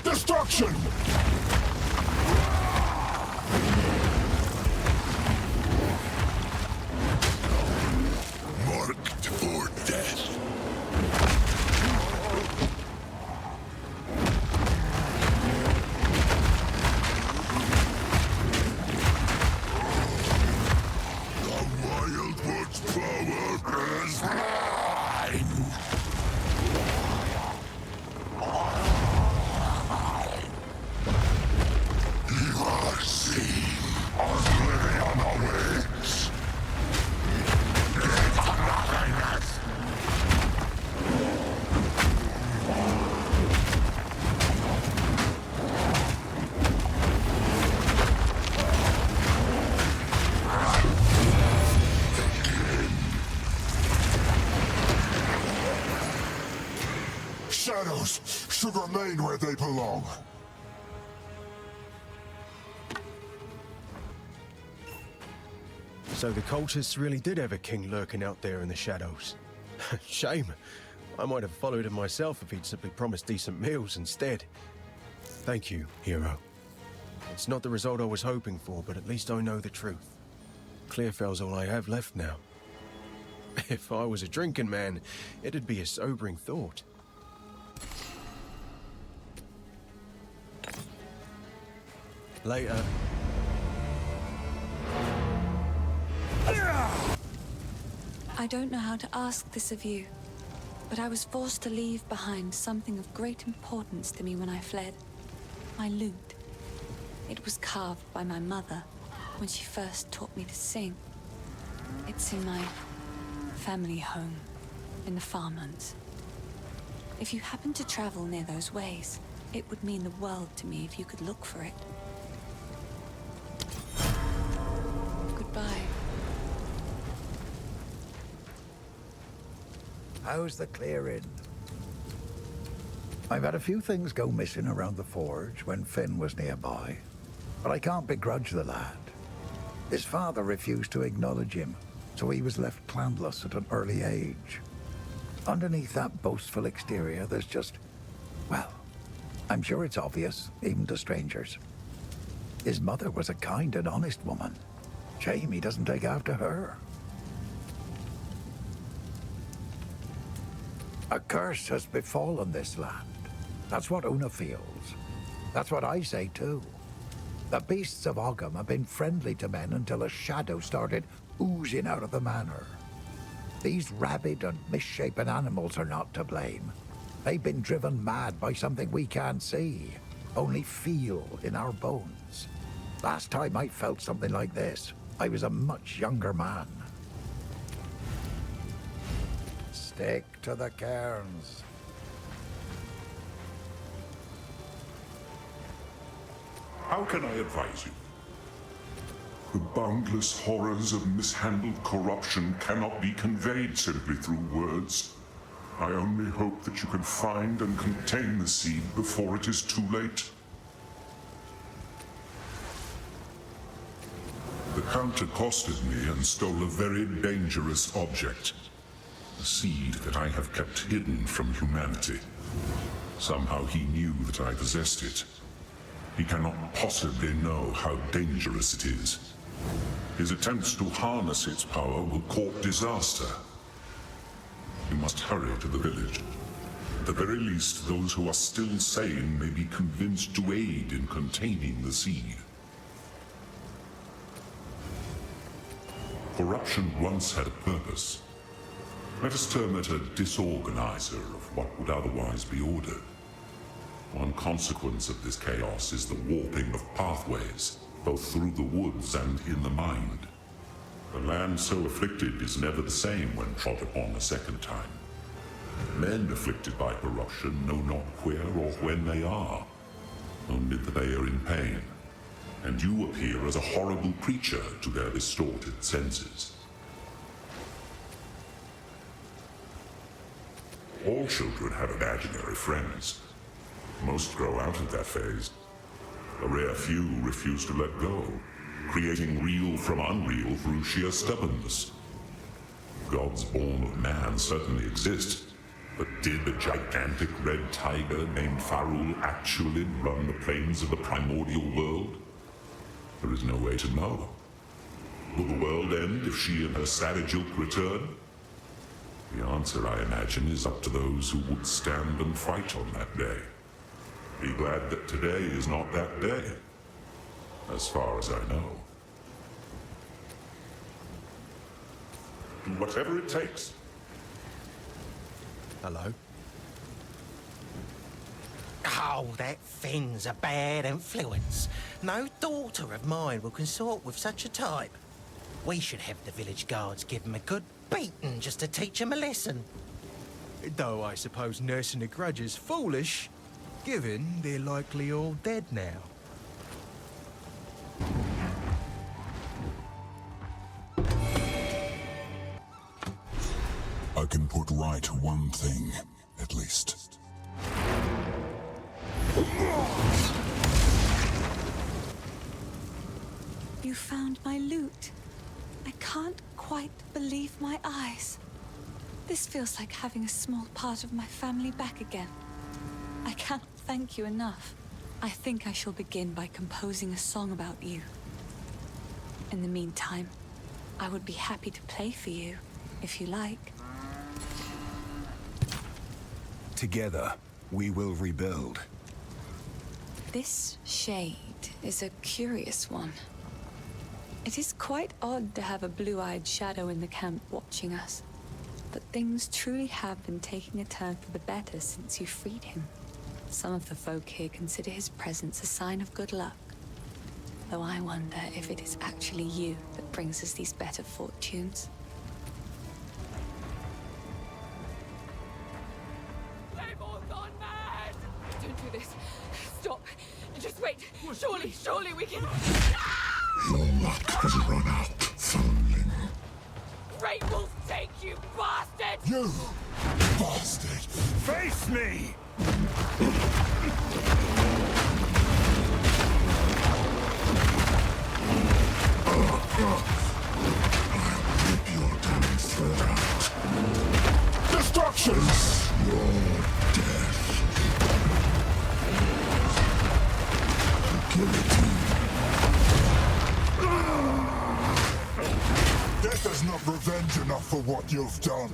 Destruction! Marked for death. The Wildwood's power is mine! Shadows should remain where they belong. So the cultists really did have a king lurking out there in the shadows. Shame. I might have followed him myself if he'd simply promised decent meals instead. Thank you, hero. It's not the result I was hoping for, but at least I know the truth. Clearfell's all I have left now. If I was a drinking man, it'd be a sobering thought. Later. I don't know how to ask this of you, but I was forced to leave behind something of great importance to me when I fled. My lute. It was carved by my mother when she first taught me to sing. It's in my family home in the farmlands. If you happen to travel near those ways, it would mean the world to me if you could look for it. Goodbye. How's the clearing? I've had a few things go missing around the forge when Finn was nearby, but I can't begrudge the lad. His father refused to acknowledge him, so he was left clanless at an early age. Underneath that boastful exterior, there's just, well, I'm sure it's obvious, even to strangers. His mother was a kind and honest woman. Shame he doesn't take after her. A curse has befallen this land. That's what Una feels. That's what I say too. The beasts of Ogham have been friendly to men until a shadow started oozing out of the manor. These rabid and misshapen animals are not to blame. They've been driven mad by something we can't see, only feel in our bones. Last time I felt something like this, I was a much younger man. Stick to the cairns. How can I advise you? The boundless horrors of mishandled corruption cannot be conveyed simply through words. I only hope that you can find and contain the seed before it is too late. The Count accosted me and stole a very dangerous object. A seed that I have kept hidden from humanity. Somehow he knew that I possessed it. He cannot possibly know how dangerous it is. His attempts to harness its power will court disaster. You must hurry to the village. At the very least, those who are still sane may be convinced to aid in containing the seed. Corruption once had a purpose. Let us term it a disorganizer of what would otherwise be order. One consequence of this chaos is the warping of pathways, both through the woods and in the mind. The land so afflicted is never the same when trod upon a second time. Men afflicted by corruption know not where or when they are, only that they are in pain, and you appear as a horrible creature to their distorted senses. All children have imaginary friends. Most grow out of that phase. A rare few refuse to let go, creating real from unreal through sheer stubbornness. Gods born of man certainly exist, but did the gigantic red tiger named Farul actually run the plains of the primordial world? There is no way to know. Will the world end if she and her savage ilk return? The answer, I imagine, is up to those who would stand and fight on that day. Be glad that today is not that day, as far as I know. Do whatever it takes. Hello? Oh, that Finn's a bad influence. No daughter of mine will consort with such a type. We should have the village guards give him a good beating just to teach him a lesson. Though I suppose nursing a grudge is foolish, given they're likely all dead now. I can put right one thing, at least. You found my lute. I can't quite believe my eyes. This feels like having a small part of my family back again. I cannot thank you enough. I think I shall begin by composing a song about you. In the meantime, I would be happy to play for you, if you like. Together, we will rebuild. This shade is a curious one. It is quite odd to have a blue-eyed shadow in the camp watching us. But things truly have been taking a turn for the better since you freed him. Some of the folk here consider his presence a sign of good luck. Though I wonder if it is actually you that brings us these better fortunes. They've all gone mad! Don't do this. Stop. Just wait. Surely we can... Your luck has run out, foundling. Great Wolf take you, bastard! You bastard! Face me! I'll rip your damn throat out. Destruction! Your death. Guillotine. Death is not revenge enough for what you've done.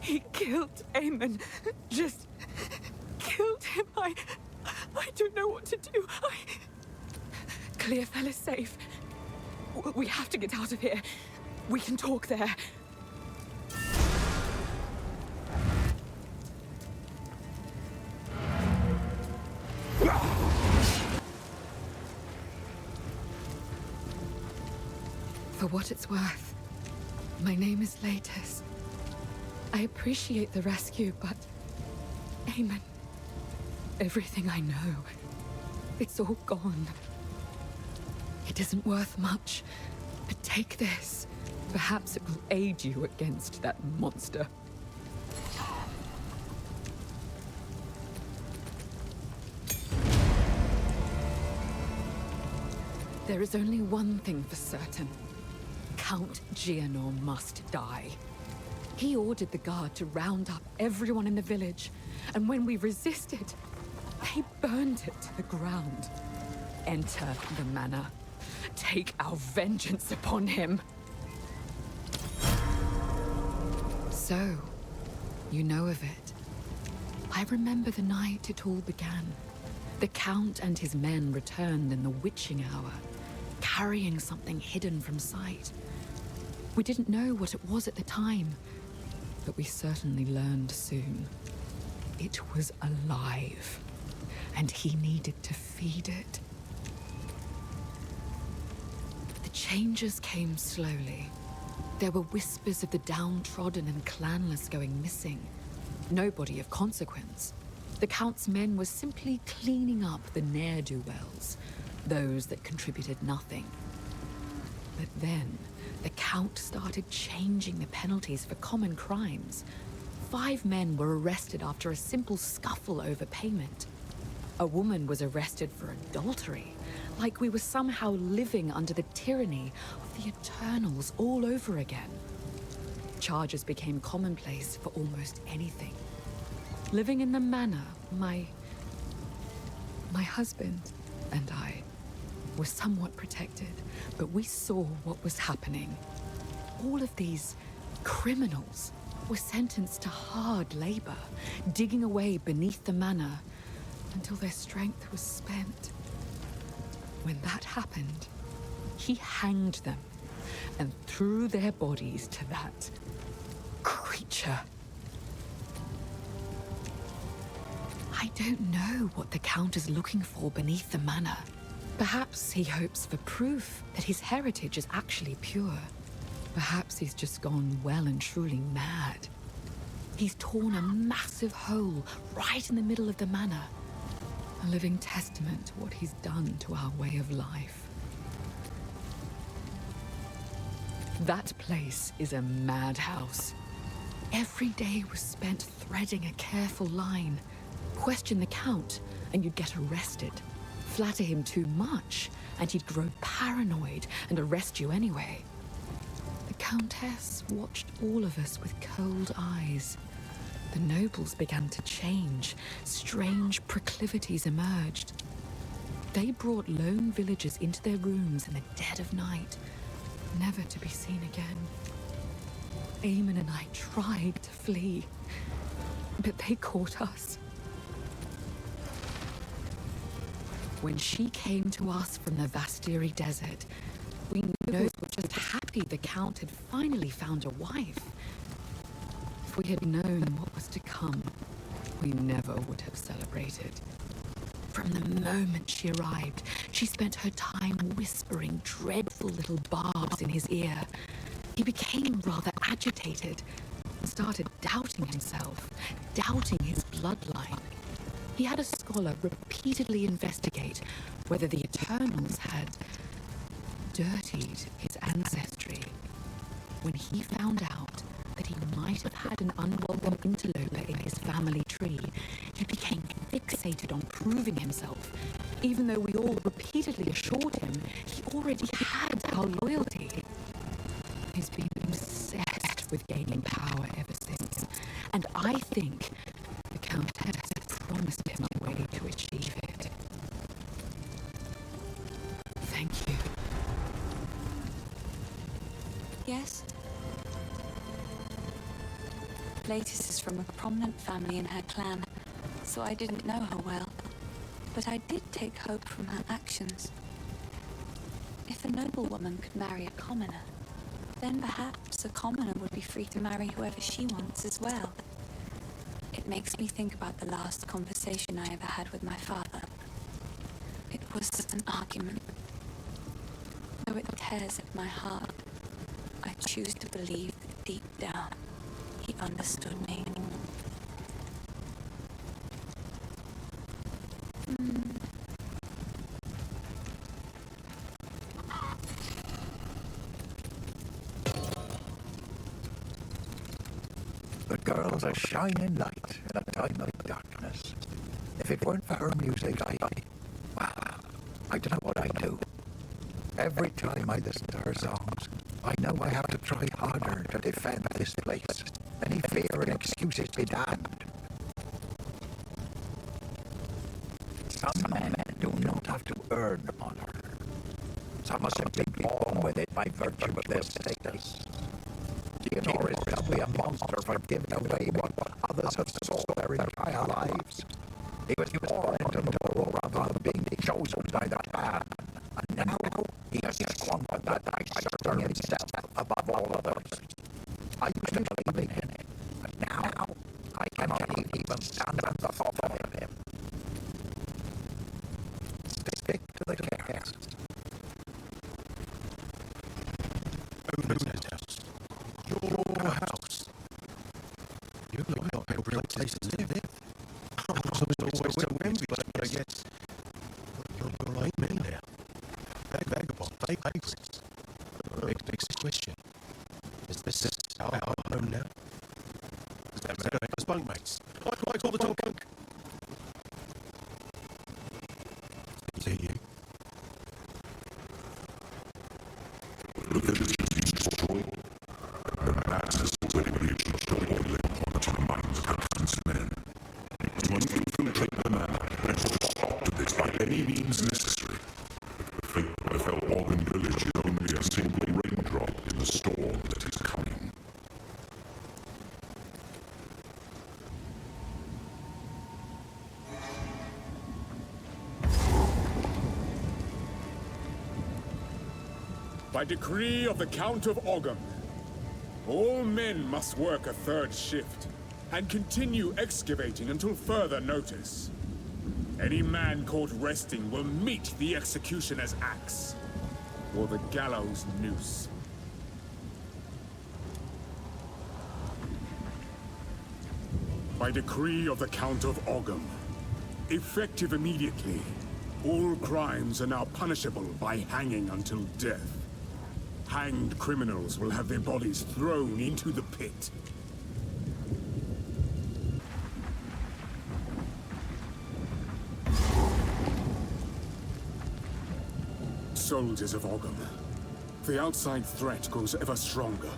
He killed Eamon. Just killed him. I don't know what to do. Clearfell is safe. We have to get out of here. We can talk there. For what it's worth, my name is Latus. I appreciate the rescue, but... Eamon... Everything I know... It's all gone. It isn't worth much, but take this. Perhaps it will aid you against that monster. There is only one thing for certain. Count Geonor must die. He ordered the guard to round up everyone in the village, and when we resisted, they burned it to the ground. Enter the manor. Take our vengeance upon him. So, you know of it. I remember the night it all began. The Count and his men returned in the witching hour, carrying something hidden from sight. We didn't know what it was at the time, but we certainly learned soon. It was alive, and he needed to feed it. The changes came slowly. There were whispers of the downtrodden and clanless going missing. Nobody of consequence. The Count's men were simply cleaning up the ne'er-do-wells, those that contributed nothing. But then, the Count started changing the penalties for common crimes. 5 men were arrested after a simple scuffle over payment. A woman was arrested for adultery, like we were somehow living under the tyranny of the Eternals all over again. Charges became commonplace for almost anything. Living in the manor, my husband and I were somewhat protected, but we saw what was happening. All of these criminals were sentenced to hard labor, digging away beneath the manor until their strength was spent. When that happened, he hanged them and threw their bodies to that creature. I don't know what the Count is looking for beneath the manor, Perhaps he hopes for proof that his heritage is actually pure. Perhaps he's just gone well and truly mad. He's torn a massive hole right in the middle of the manor. A living testament to what he's done to our way of life. That place is a madhouse. Every day was spent threading a careful line. Question the Count, and you'd get arrested. Flatter him too much, and he'd grow paranoid and arrest you anyway. The Countess watched all of us with cold eyes. The nobles began to change. Strange proclivities emerged. They brought lone villagers into their rooms in the dead of night, never to be seen again. Eamon and I tried to flee, but they caught us. When she came to us from the Vastiri desert, we knew were just happy the Count had finally found a wife. If we had known what was to come, we never would have celebrated. From the moment she arrived, she spent her time whispering dreadful little barbs in his ear. He became rather agitated and started doubting himself, doubting his bloodline. He had a scholar repeatedly investigate whether the Eternals had dirtied his ancestry. When he found out that he might have had an unwelcome interloper in his family tree, he became fixated on proving himself, even though we all repeatedly assured him he already had our loyalty. He's been obsessed with gaining power ever since, and I think the Countess promised him a way to achieve it. Thank you. Yes? Latis is from a prominent family in her clan, so I didn't know her well. But I did take hope from her actions. If a noblewoman could marry a commoner, then perhaps a commoner would be free to marry whoever she wants as well. It makes me think about the last conversation I ever had with my father. It was an argument. Though it tears at my heart, I choose to believe that deep down, he understood me. The girl's a shining light in a time of darkness. If it weren't for her music, I don't know what I'd do. Every time I listen to her songs, I know I have to try harder to defend this place. Any fear and excuses be damned. Some men do not have to earn honor. Some are simply born with it by virtue of their status. Geonor is simply a monster for giving away what others have sought their entire lives. He was born into the world rather than being chosen by the clan. And now he has squandered that by serving himself above all others. I used to believe in him, but now I cannot even stand at the thought of him. Stick to the carrots. Una's house. Your house. You've not got a real place to live. I was always so envious, but I guess you're like me now. Vagabond, vagrants. Big question. Is this our home now? Does that matter? As bunkmates. I call the top bunk. Is it you? The village has been destroyed. The mass has already reached a boiling point in the minds of Captain's men. It must infiltrate the manor and put a stop to this by any means necessary. The fate that befell Ogham village is only a single raindrop in the storm that is coming. By decree of the Count of Ogham, all men must work a third shift and continue excavating until further notice. Any man caught resting will meet the executioner's axe, or the gallows noose. By decree of the Count of Ogham, effective immediately, all crimes are now punishable by hanging until death. Hanged criminals will have their bodies thrown into the pit. Soldiers of Ogham, the outside threat grows ever stronger.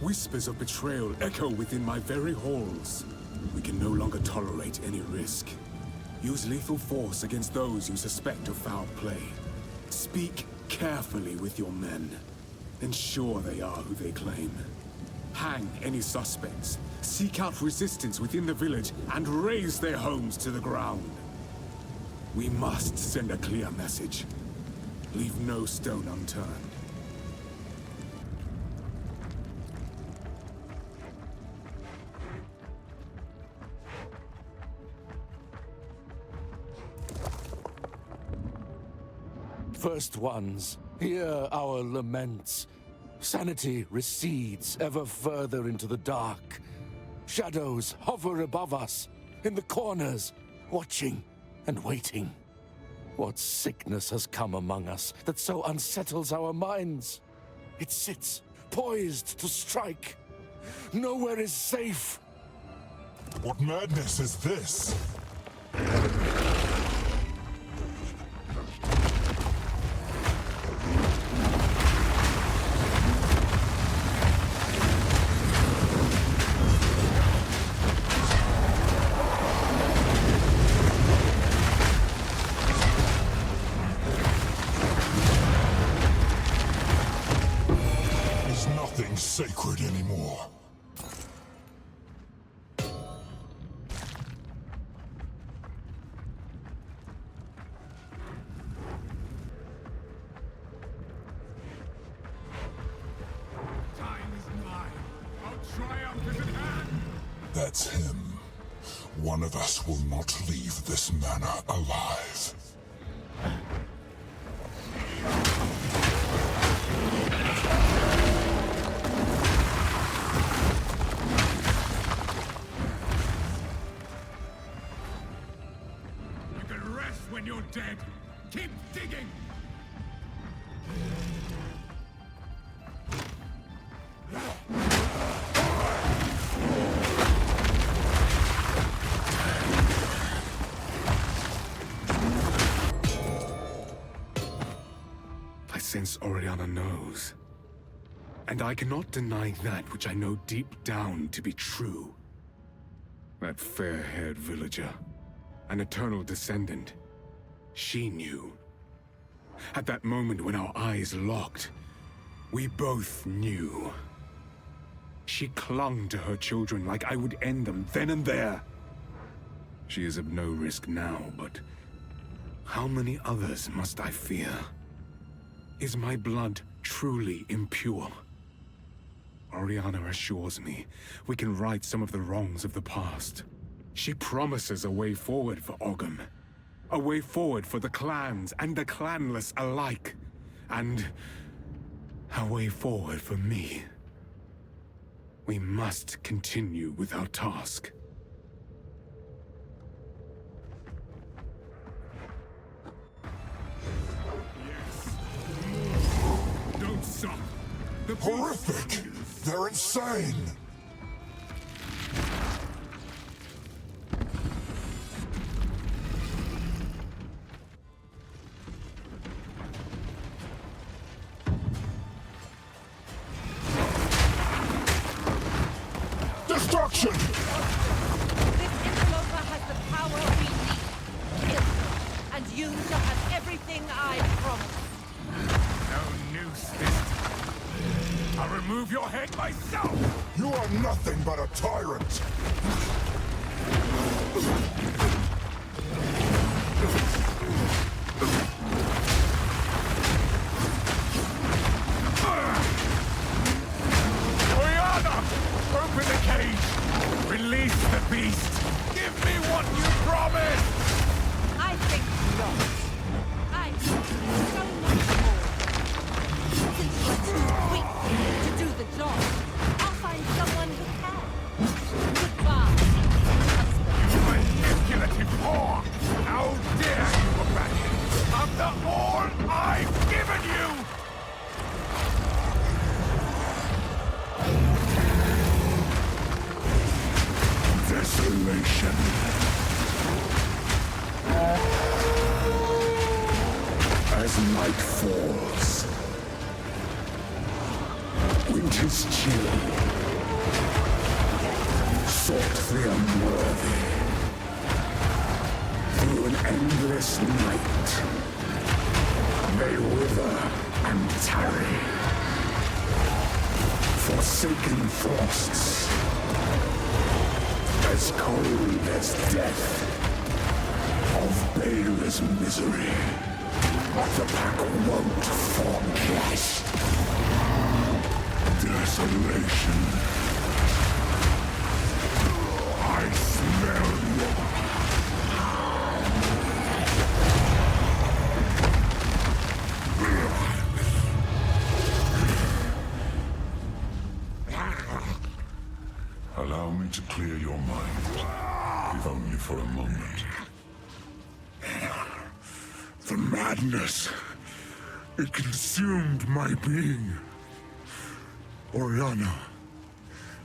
Whispers of betrayal echo within my very halls. We can no longer tolerate any risk. Use lethal force against those you suspect of foul play. Speak carefully with your men. Ensure they are who they claim. Hang any suspects. Seek out resistance within the village and raze their homes to the ground. We must send a clear message. Leave no stone unturned. First ones, hear our laments. Sanity recedes ever further into the dark. Shadows hover above us, in the corners, watching and waiting. What sickness has come among us that so unsettles our minds? It sits, poised to strike. Nowhere is safe. What madness is this? Sacred anymore. Time is nigh. Our triumph is at hand. That's him. One of us will not leave this manor alive. When you're dead, keep digging! I sense Oriana knows. And I cannot deny that which I know deep down to be true. That fair-haired villager, an eternal descendant, she knew. At that moment when our eyes locked, we both knew. She clung to her children like I would end them then and there. She is of no risk now, but how many others must I fear? Is my blood truly impure? Oriana assures me we can right some of the wrongs of the past. She promises a way forward for Ogham. A way forward for the clans and the clanless alike. And a way forward for me. We must continue with our task. Yes. Don't stop. Horrific! They're insane! Destruction! This interloper has the power we need. Kill her, and you shall have everything I promise. No noose this time. I'll remove your head myself! You are nothing but a tyrant! Oriana! Open the cage! Release the beast! Give me what you promised! think not. I can do so much more. Since you are too weak to do the job, I'll find someone who can. Goodbye, husband. You manipulative whore! How dare you abandon after all I've given you! Desolation. As night falls, winter's chill sought the unworthy through an endless night. They wither and tarry, forsaken frosts, as cold as death of Beira's misery. The pack won't forget. Desolation. I smell your... Allow me to clear your mind, if only for a moment. The madness, it consumed my being. Oriana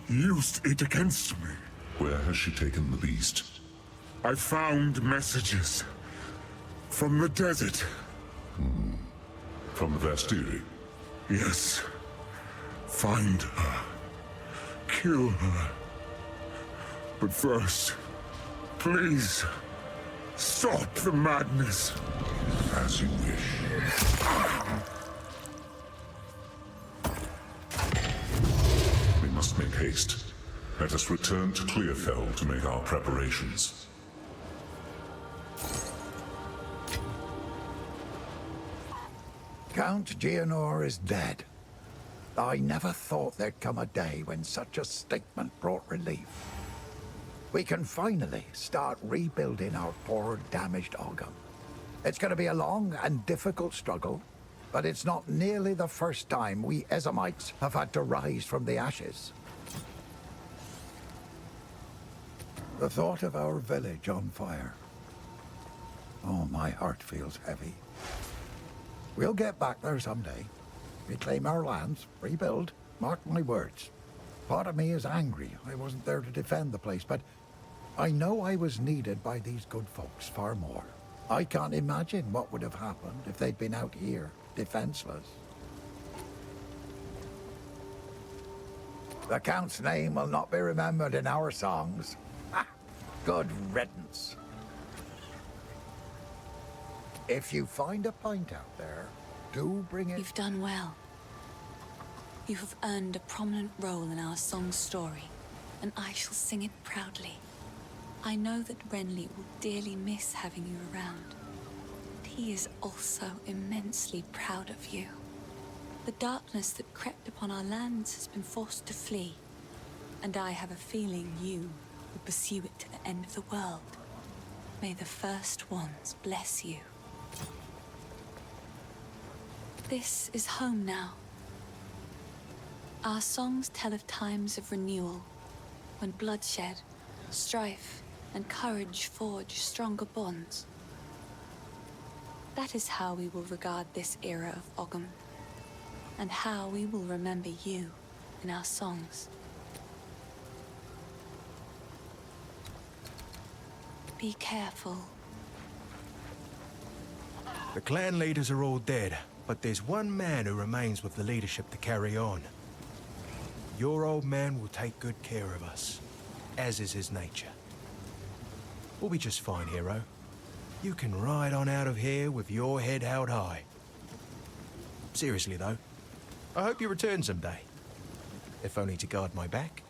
used it against me. Where has she taken the beast? I found messages from the desert. From the Vastiri? Yes. Find her. Kill her. But first, please, stop the madness. As you wish. We must make haste. Let us return to Clearfell to make our preparations. Count Geonor is dead. I never thought there'd come a day when such a statement brought relief. We can finally start rebuilding our poor, damaged Ogham. It's going to be a long and difficult struggle, but it's not nearly the first time we Ezamites have had to rise from the ashes. The thought of our village on fire. Oh, my heart feels heavy. We'll get back there someday. Reclaim our lands, rebuild, mark my words. Part of me is angry I wasn't there to defend the place, but I know I was needed by these good folks far more. I can't imagine what would have happened if they'd been out here, defenseless. The Count's name will not be remembered in our songs. Ha! Good riddance. If you find a pint out there, do bring it. You've done well. You have earned a prominent role in our song's story, and I shall sing it proudly. I know that Renly will dearly miss having you around. But he is also immensely proud of you. The darkness that crept upon our lands has been forced to flee, and I have a feeling you will pursue it to the end of the world. May the first ones bless you. This is home now. Our songs tell of times of renewal, when bloodshed, strife, and courage forge stronger bonds. That is how we will regard this era of Ogham, and how we will remember you in our songs. Be careful. The clan leaders are all dead, but there's one man who remains with the leadership to carry on. Your old man will take good care of us, as is his nature. We'll be just fine, hero. You can ride on out of here with your head held high. Seriously, though, I hope you return someday. If only to guard my back.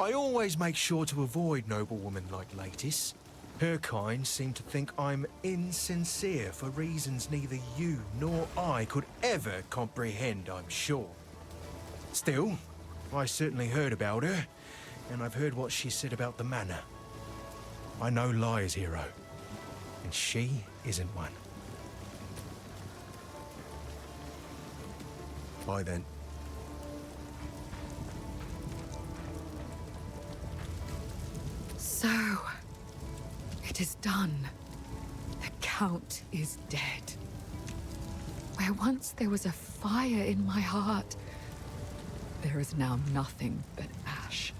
I always make sure to avoid noblewomen like Latis. Her kind seem to think I'm insincere for reasons neither you nor I could ever comprehend, I'm sure. Still, I certainly heard about her, and I've heard what she said about the manor. I know Lyre's hero, and she isn't one. Bye then. So, it is done. The Count is dead. Where once there was a fire in my heart, there is now nothing but ash.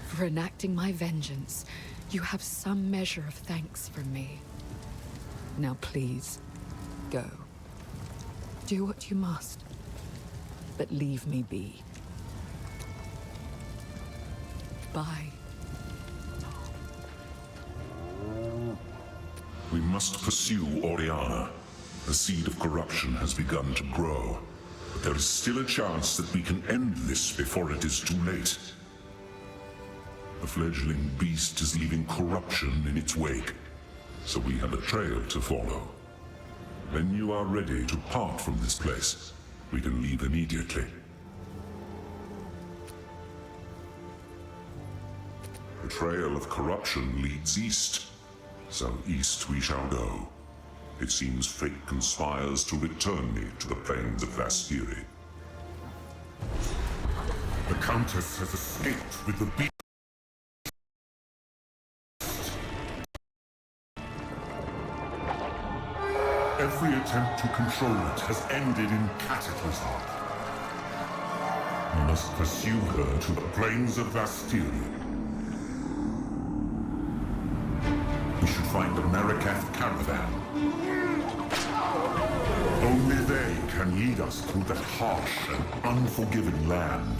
For enacting my vengeance, you have some measure of thanks from me. Now please, go. Do what you must, but leave me be. Bye. We must pursue Oriana. The seed of corruption has begun to grow. But there is still a chance that we can end this before it is too late. The fledgling beast is leaving corruption in its wake, so we have a trail to follow. When you are ready to part from this place, we can leave immediately. The trail of corruption leads east, so east we shall go. It seems fate conspires to return me to the plains of Vastiri. The Countess has escaped with the beast. Every attempt to control it has ended in cataclysm. We must pursue her to the plains of Vastiri. We should find a Marikath caravan. Only they can lead us through that harsh and unforgiving land.